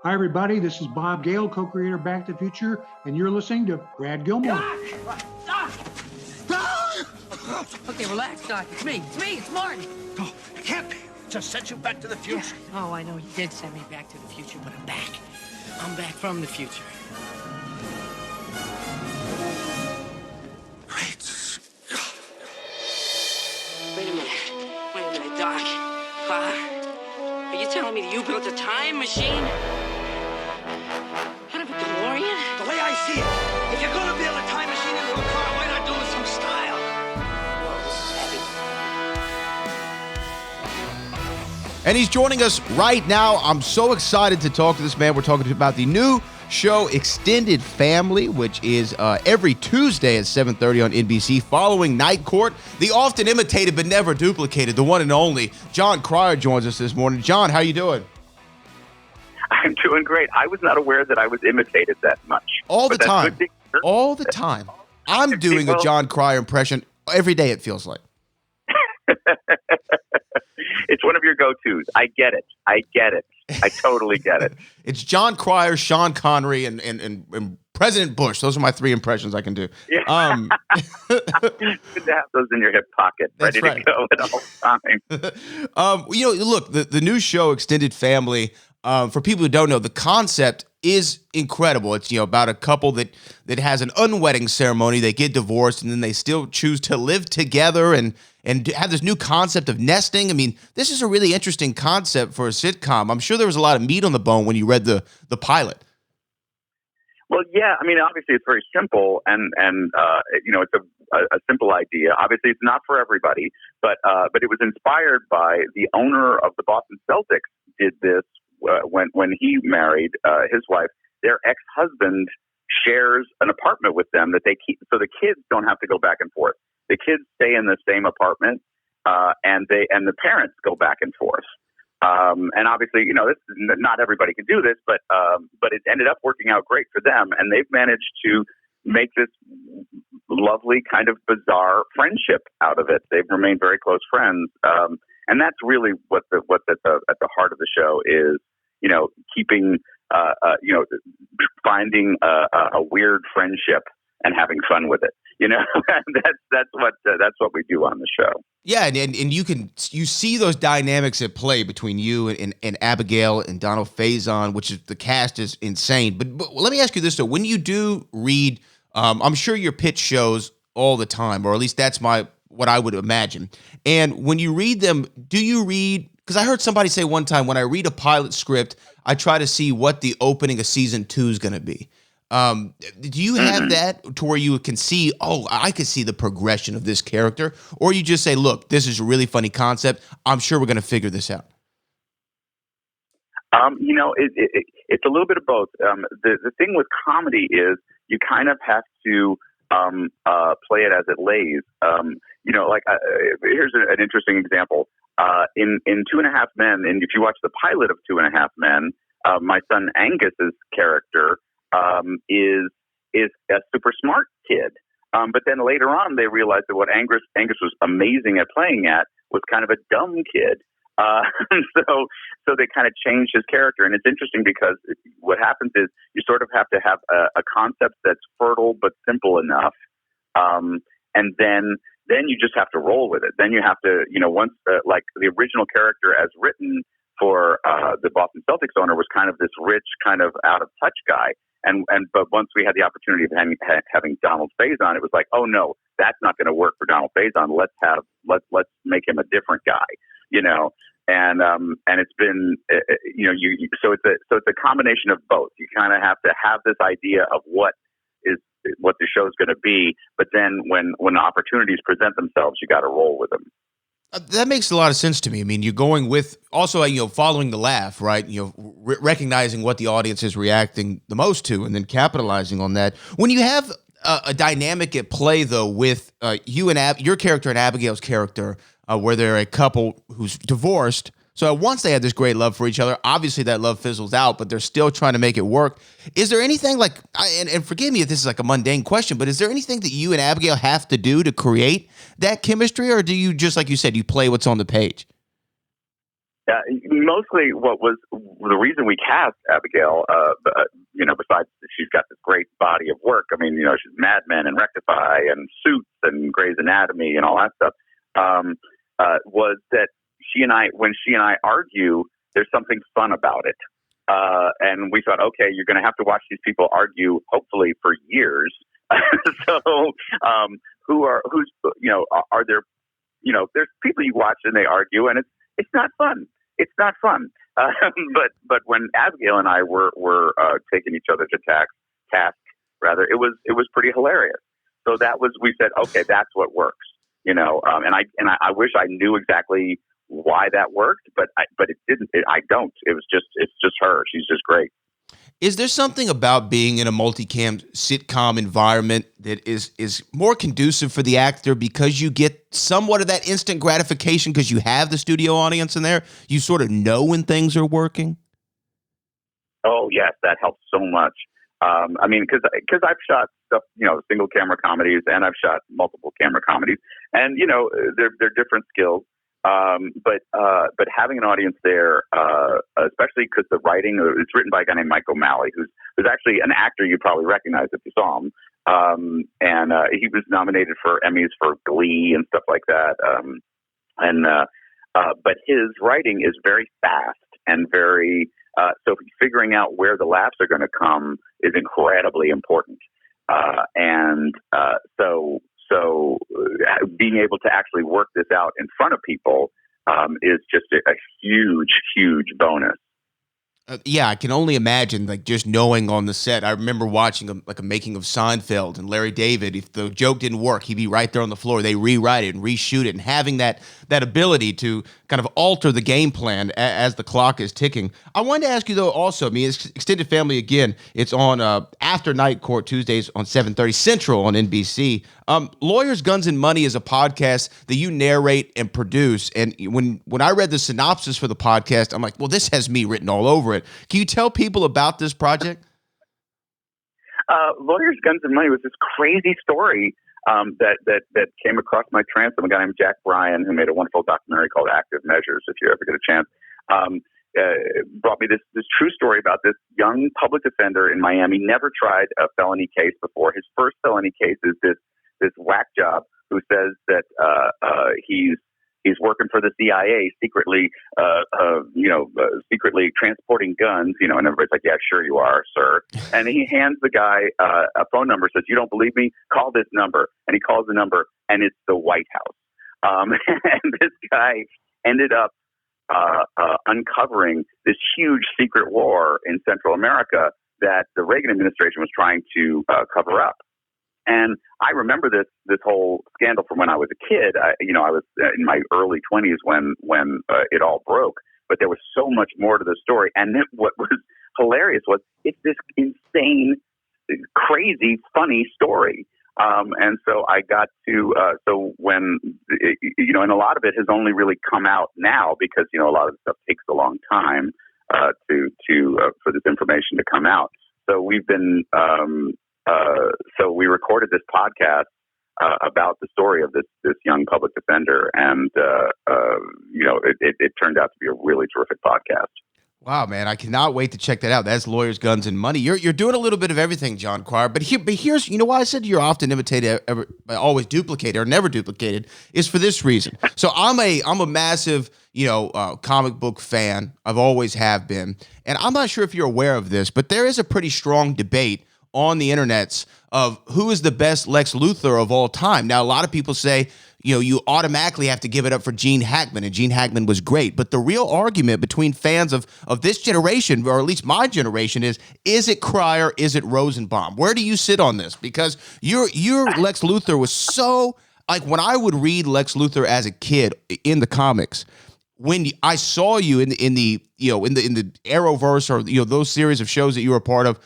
Hi, everybody. This is Bob Gale, co-creator of Back to the Future, and you're listening to Brad Gilmore. Doc! Okay, relax, Doc. It's me. It's Marty. No, it can't be. Just sent you back to the future. Yeah. Oh, I know you did send me back to the future, but I'm back. I'm back from the future. Great Scott. Wait a minute, Doc. Are you telling me that you built a time machine? Out of a DeLorean? The way I see it, if you're gonna build a time machine into a car, why not do it with some style? Whoa, this is heavy. And he's joining us right now. I'm so excited to talk to this man. We're talking about the new show Extended Family, which is every Tuesday at 7:30 on NBC, following Night Court. The often imitated but never duplicated, the one and only Jon Cryer joins us this morning. Jon, how you doing? I'm doing great. I was not aware that I was imitated that much. All the time. All the time. I'm doing a Jon Cryer impression every day, it feels like. It's one of your go-tos. I get it. I totally get it. It's Jon Cryer, Sean Connery, and President Bush. Those are my three impressions I can do. Yeah. Good to have those in your hip pocket, ready to go at all times. Look, the new show Extended Family, for people who don't know, the concept is incredible. It's about a couple that has an unwedding ceremony. They get divorced, and then they still choose to live together and have this new concept of nesting. I mean, this is a really interesting concept for a sitcom. I'm sure there was a lot of meat on the bone when you read the pilot. Well, yeah. I mean, obviously, it's very simple, and it's a simple idea. Obviously, it's not for everybody, but it was inspired by the owner of the Boston Celtics. Did this when he married his wife. Their ex-husband shares an apartment with them that they keep, so the kids don't have to go back and forth. The kids stay in the same apartment, and the parents go back and forth. And obviously, not everybody can do this, but it ended up working out great for them, and they've managed to make this lovely kind of bizarre friendship out of it. They've remained very close friends, and that's really what at the heart of the show is. Keeping finding a weird friendship and having fun with it. That's what we do on the show. Yeah, and you see those dynamics at play between you and Abigail and Donald Faison, which is, the cast is insane. But let me ask you this though: when you do read, I'm sure your pitch shows all the time, or at least that's what I would imagine. And when you read them, do you read? Because I heard somebody say one time, when I read a pilot script, I try to see what the opening of season 2 is going to be. Do you have that to where you can see, I could see the progression of this character? Or you just say, look, this is a really funny concept. I'm sure we're going to figure this out. It's a little bit of both. The thing with comedy is you kind of have to play it as it lays. Here's an interesting example. In 2.5 Men, and if you watch the pilot of 2.5 Men, my son Angus's character is a super smart kid. But then later on, they realized that what Angus was amazing at playing at was kind of a dumb kid. So they kind of changed his character. And it's interesting because what happens is you sort of have to have a concept that's fertile but simple enough. And then you just have to roll with it. Then you have to, once like the original character as written for the Boston Celtics owner was kind of this rich, kind of out of touch guy. But once we had the opportunity of having Donald Faison, it was like, oh no, that's not going to work for Donald Faison. Let's make him a different guy, And it's been, so it's a combination of both. You kind of have to have this idea of what the show's going to be, but then when opportunities present themselves, you got to roll with them. That makes a lot of sense to me. I mean, you're going with also, following the laugh, right? Recognizing what the audience is reacting the most to, and then capitalizing on that. When you have a dynamic at play, though, with you and your character and Abigail's character, where they're a couple who's divorced. So once they had this great love for each other, obviously that love fizzles out, but they're still trying to make it work. Is there anything and forgive me if this is like a mundane question, but is there anything that you and Abigail have to do to create that chemistry? Or do you, just like you said, you play what's on the page? Mostly what was the reason we cast Abigail, besides she's got this great body of work. I mean, she's Mad Men and Rectify and Suits and Grey's Anatomy and all that stuff, was that when she and I argue, there's something fun about it. And we thought, okay, you're going to have to watch these people argue, hopefully for years. So, are there, there's people you watch and they argue and it's not fun. It's not fun. But when Abigail and I were taking each other to task, it was pretty hilarious. So we said, okay, that's what works, and I wish I knew exactly why that worked, but it didn't. I don't. It's just her. She's just great. Is there something about being in a multicam sitcom environment that is more conducive for the actor because you get somewhat of that instant gratification because you have the studio audience in there? You sort of know when things are working? Oh, yes, that helps so much. Because I've shot stuff, single camera comedies, and I've shot multiple camera comedies, and they're different skills. But having an audience there, especially because the writing, it's written by a guy named Mike O'Malley, who's actually an actor you probably recognize if you saw him. And he was nominated for Emmys for Glee and stuff like that. But his writing is very fast and very, so figuring out where the laughs are going to come is incredibly important. So being able to actually work this out in front of people is just a huge, huge bonus. Yeah, I can only imagine, just knowing on the set. I remember watching a making of Seinfeld, and Larry David, if the joke didn't work, he'd be right there on the floor. They rewrite it and reshoot it, and having that ability to kind of alter the game plan as the clock is ticking. I wanted to ask you, though, also, it's Extended Family, again, it's on After Night Court Tuesdays on 7:30 Central on NBC. Lawyers, Guns, and Money is a podcast that you narrate and produce. And when I read the synopsis for the podcast, I'm like, well, this has me written all over it. Can you tell people about this project? Lawyers, Guns, and Money was this crazy story that came across my transom. A guy named Jack Bryan, who made a wonderful documentary called Active Measures, if you ever get a chance, brought me this true story about this young public defender in Miami, never tried a felony case before. His first felony case is this whack job who says that he's working for the CIA, secretly transporting guns, and everybody's like, yeah, sure you are, sir. And he hands the guy a phone number, says, you don't believe me? Call this number. And he calls the number, and it's the White House. And this guy ended up uncovering this huge secret war in Central America that the Reagan administration was trying to cover up. And I remember this whole scandal from when I was a kid. I was in my early 20s when it all broke. But there was so much more to the story. And then what was hilarious was it's this insane, crazy, funny story. And so I got to and a lot of it has only really come out now because a lot of the stuff takes a long time for this information to come out. So we've been. So we recorded this podcast about the story of this young public defender, and it turned out to be a really terrific podcast. Wow, man! I cannot wait to check that out. That's Lawyers, Guns, and Money. You're doing a little bit of everything, Jon Cryer. But here's why I said you're often imitated, always duplicated, or never duplicated, is for this reason. So I'm a massive comic book fan. I've always have been, and I'm not sure if you're aware of this, but there is a pretty strong debate on the internets of who is the best Lex Luthor of all time. Now, a lot of people say, you automatically have to give it up for Gene Hackman, and Gene Hackman was great. But the real argument between fans of this generation, or at least my generation, is it Cryer, is it Rosenbaum? Where do you sit on this? Because your Lex Luthor was so, when I would read Lex Luthor as a kid in the comics, when I saw you in the Arrowverse or those series of shows that you were a part of,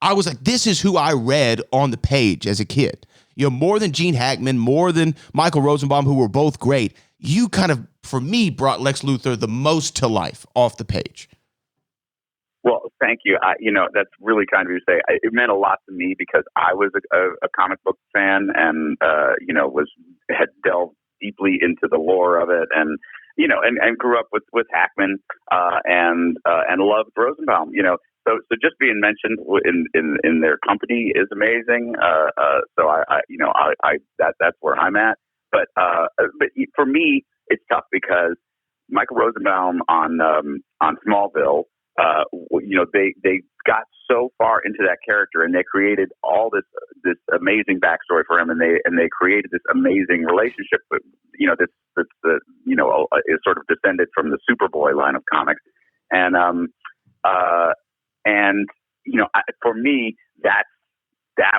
I was like, this is who I read on the page as a kid. More than Gene Hackman, more than Michael Rosenbaum, who were both great. You kind of, for me, brought Lex Luthor the most to life off the page. Well, thank you. That's really kind of you to say. It meant a lot to me because I was a comic book fan and, had delved deeply into the lore of it. And, and grew up with Hackman and loved Rosenbaum. So just being mentioned in their company is amazing. So that's where I'm at. But for me, it's tough because Michael Rosenbaum on Smallville, they got so far into that character, and they created all this amazing backstory for him, and they created this amazing relationship. With, is sort of descended from the Superboy line of comics, and for me, that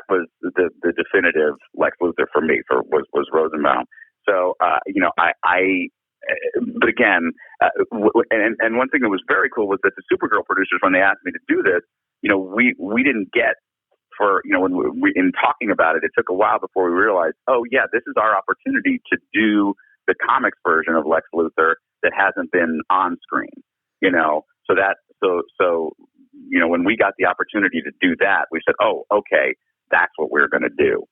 was the definitive Lex Luthor for me was Rosenbaum. So but again, and one thing that was very cool was that the Supergirl producers, when they asked me to do this, we didn't get when we in talking about it, it took a while before we realized, oh yeah, this is our opportunity to do the comics version of Lex Luthor that hasn't been on screen, so when we got the opportunity to do that, we said, oh, okay, that's what we're going to do.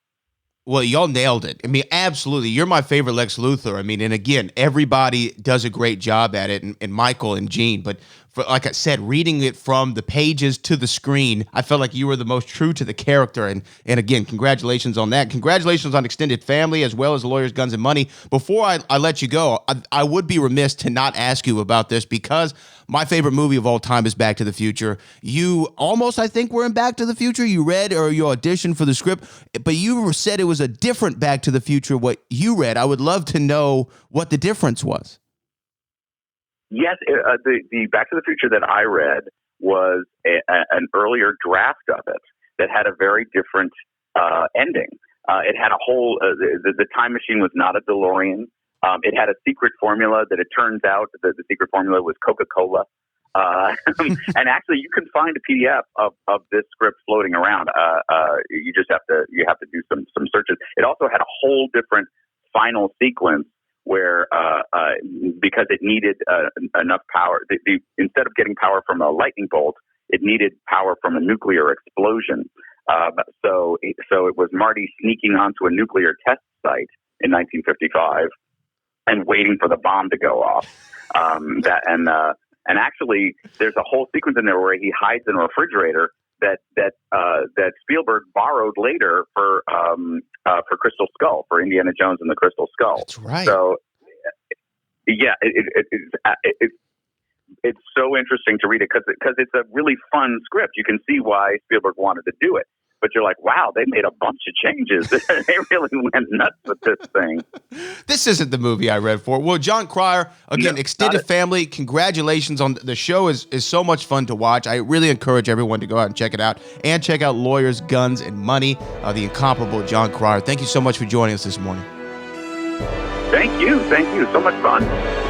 Well, y'all nailed it. I mean, absolutely. You're my favorite Lex Luthor. I mean, and again, everybody does a great job at it, and Michael and Gene. But like I said, reading it from the pages to the screen, I felt like you were the most true to the character. And again, congratulations on that. Congratulations on Extended Family as well as Lawyers, Guns, and Money. Before I let you go, I would be remiss to not ask you about this because my favorite movie of all time is Back to the Future. You almost, I think, were in Back to the Future. You read or you auditioned for the script, but you said it was a different Back to the Future, what you read. I would love to know what the difference was. Yes, the Back to the Future that I read was an earlier draft of it that had a very different ending. It had a whole the time machine was not a DeLorean. It had a secret formula that it turns out that the secret formula was Coca-Cola. And actually, you can find a PDF of this script floating around. You just have to do some searches. It also had a whole different final sequence where because it needed enough power, instead of getting power from a lightning bolt, it needed power from a nuclear explosion. So it was Marty sneaking onto a nuclear test site in 1955 and waiting for the bomb to go off. And actually, there's a whole sequence in there where he hides in a refrigerator that Spielberg borrowed later for Crystal Skull, for Indiana Jones and the Crystal Skull. That's right. So yeah, it's so interesting to read it because it's a really fun script. You can see why Spielberg wanted to do it. But you're like, wow, they made a bunch of changes. They really went nuts with this thing. This isn't the movie I read for. Well, Jon Cryer, again, No, Extended Family, congratulations on the show. Is so much fun to watch. I really encourage everyone to go out and check it out. And check out Lawyers, Guns, and Money, the incomparable Jon Cryer. Thank you so much for joining us this morning. Thank you. So much fun.